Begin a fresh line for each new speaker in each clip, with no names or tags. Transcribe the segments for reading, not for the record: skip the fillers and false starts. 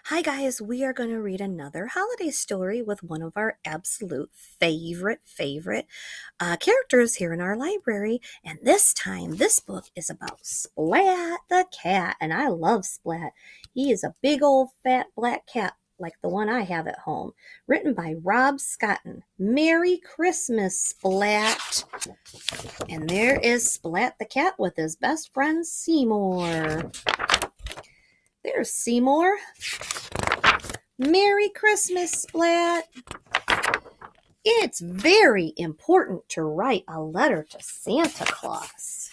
Hi, guys. We are going to read another holiday story with one of our absolute favorite characters here in our library. And this time, this book is about Splat the cat. And I love Splat. He is a big old fat black cat like the one I have at home. Written by Rob Scotton. Merry Christmas, Splat. And there is Splat the cat with his best friend Seymour. There's Seymour. Merry Christmas, Splat. It's very important to write a letter to Santa Claus,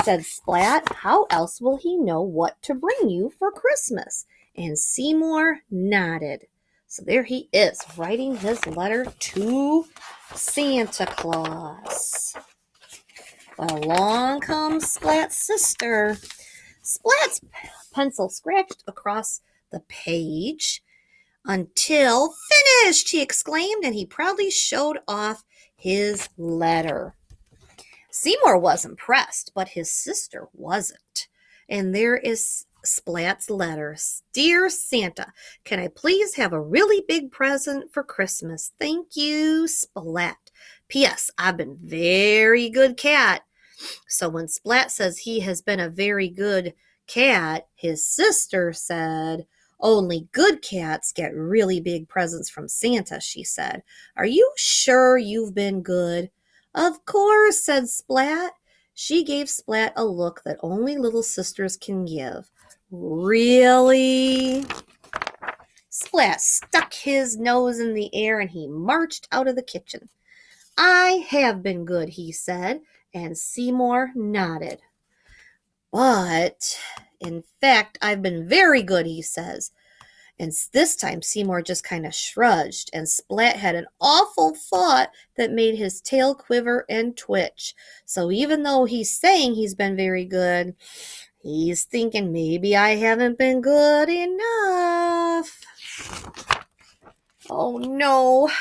said Splat. How else will he know what to bring you for Christmas? And Seymour nodded. So there he is, writing his letter to Santa Claus. But along comes Splat's sister. Splat's pencil scratched across the page until finished, he exclaimed, and he proudly showed off his letter. Seymour was impressed, but his sister wasn't. And there is Splat's letter. Dear Santa, can I please have a really big present for Christmas? Thank you, Splat. P.S. I've been very good cat. So when Splat says he has been a very good cat, his sister said, only good cats get really big presents from Santa, she said. Are you sure you've been good? Of course, said Splat. She gave Splat a look that only little sisters can give. Really? Splat stuck his nose in the air and he marched out of the kitchen. I have been good, he said, and Seymour nodded. But, in fact, I've been very good, he says. And this time Seymour just kind of shrugged, and Splat had an awful thought that made his tail quiver and twitch. So even though he's saying he's been very good, he's thinking maybe I haven't been good enough. Oh no,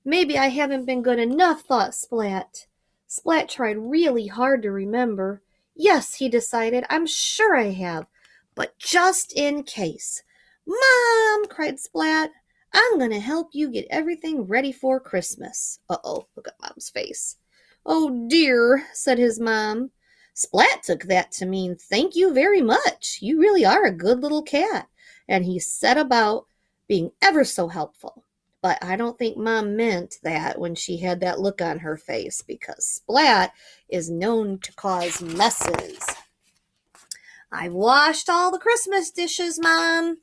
maybe I haven't been good enough, thought Splat. Splat tried really hard to remember. Yes, he decided, I'm sure I have, but just in case. Mom, cried Splat, I'm going to help you get everything ready for Christmas. Uh-oh, look at Mom's face. Oh dear, said his mom. Splat took that to mean thank you very much. You really are a good little cat. And he set about being ever so helpful. But I don't think Mom meant that when she had that look on her face, because Splat is known to cause messes. I've washed all the Christmas dishes, Mom.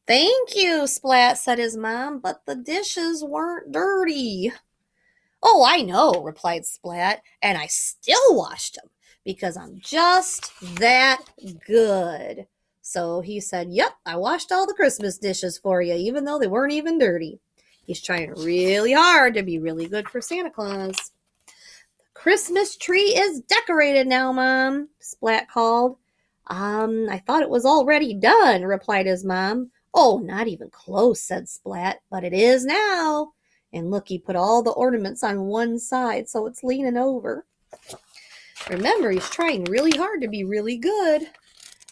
Thank you, Splat, said his mom, but the dishes weren't dirty. Oh, I know, replied Splat, and I still washed them because I'm just that good. So he said, yep, I washed all the Christmas dishes for you, even though they weren't even dirty. He's trying really hard to be really good for Santa Claus. The Christmas tree is decorated now, Mom, Splat called. I thought it was already done, replied his mom. Oh, not even close, said Splat, but it is now. And look, he put all the ornaments on one side, so it's leaning over. Remember, he's trying really hard to be really good.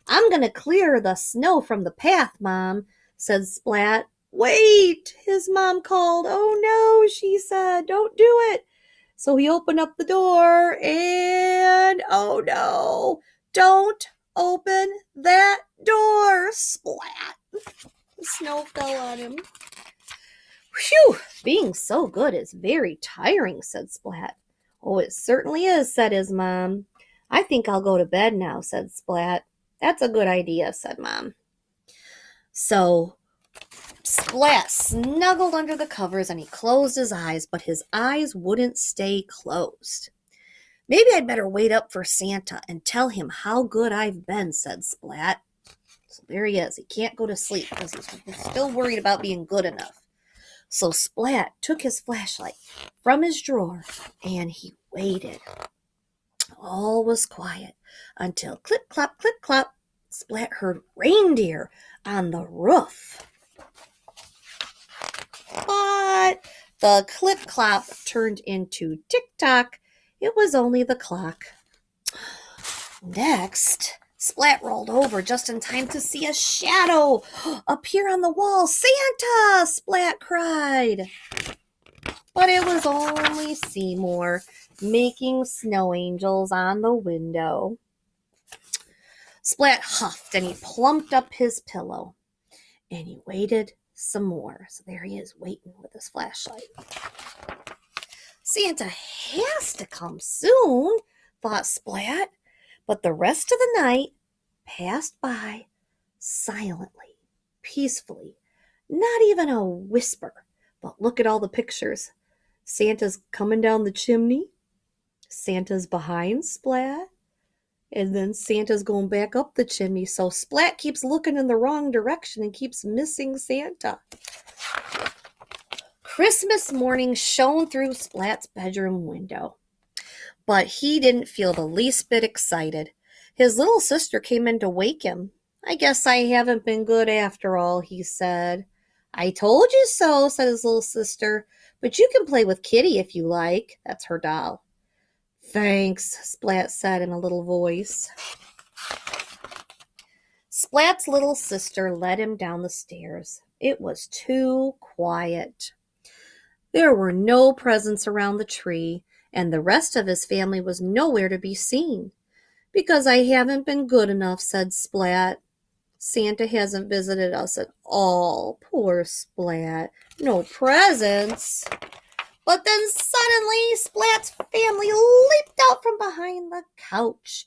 I'm going to clear the snow from the path, Mom, said Splat. Wait, his mom called. Oh no, she said, don't do it. So he opened up the door and, oh no, don't open that door, Splat. The snow fell on him. Phew, being so good is very tiring, said Splat. Oh, it certainly is, said his mom. I think I'll go to bed now, said Splat. That's a good idea, said Mom. So Splat snuggled under the covers and he closed his eyes, but his eyes wouldn't stay closed. Maybe I'd better wait up for Santa and tell him how good I've been, said Splat. So there he is. He can't go to sleep because he's still worried about being good enough. So Splat took his flashlight from his drawer and he waited. All was quiet until clip-clop, clip-clop, Splat heard reindeer on the roof. But the clip-clop turned into tick-tock. It was only the clock. Next, Splat rolled over just in time to see a shadow appear on the wall. Santa! Splat cried. But it was only Seymour making snow angels on the window. Splat huffed and he plumped up his pillow. And he waited some more. So there he is waiting with his flashlight. Santa has to come soon, thought Splat. But the rest of the night passed by silently, peacefully. Not even a whisper. But look at all the pictures. Santa's coming down the chimney. Santa's behind Splat. And then Santa's going back up the chimney. So Splat keeps looking in the wrong direction and keeps missing Santa. Christmas morning shone through Splat's bedroom window. But he didn't feel the least bit excited. His little sister came in to wake him. I guess I haven't been good after all, he said. I told you so, said his little sister. But you can play with Kitty if you like. That's her doll. Thanks, Splat said in a little voice. Splat's little sister led him down the stairs. It was too quiet. There were no presents around the tree, and the rest of his family was nowhere to be seen. Because I haven't been good enough, said Splat. Santa hasn't visited us at all. Poor Splat. No presents. But then suddenly, Splat's family leaped out from behind the couch.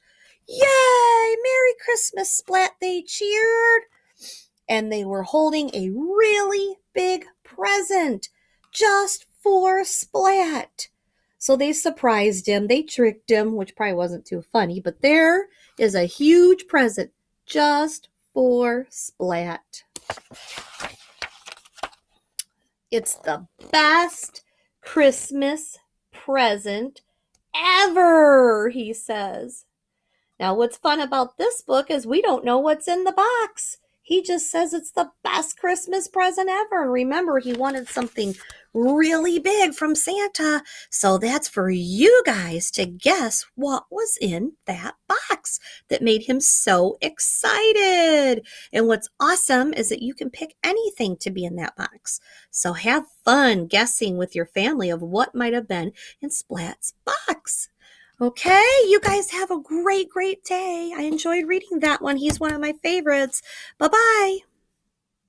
Yay! Merry Christmas, Splat, they cheered. And they were holding a really big present just for Splat. So they surprised him. They tricked him, which probably wasn't too funny. But there is a huge present just for Splat. It's the best Christmas present ever, he says. Now, what's fun about this book is we don't know what's in the box. He just says it's the best Christmas present ever. And remember, he wanted something really big from Santa. So that's for you guys to guess what was in that box that made him so excited. And what's awesome is that you can pick anything to be in that box. So have fun guessing with your family of what might have been in Splat's box. Okay, you guys have a great, great day. I enjoyed reading that one. He's one of my favorites. Bye-bye.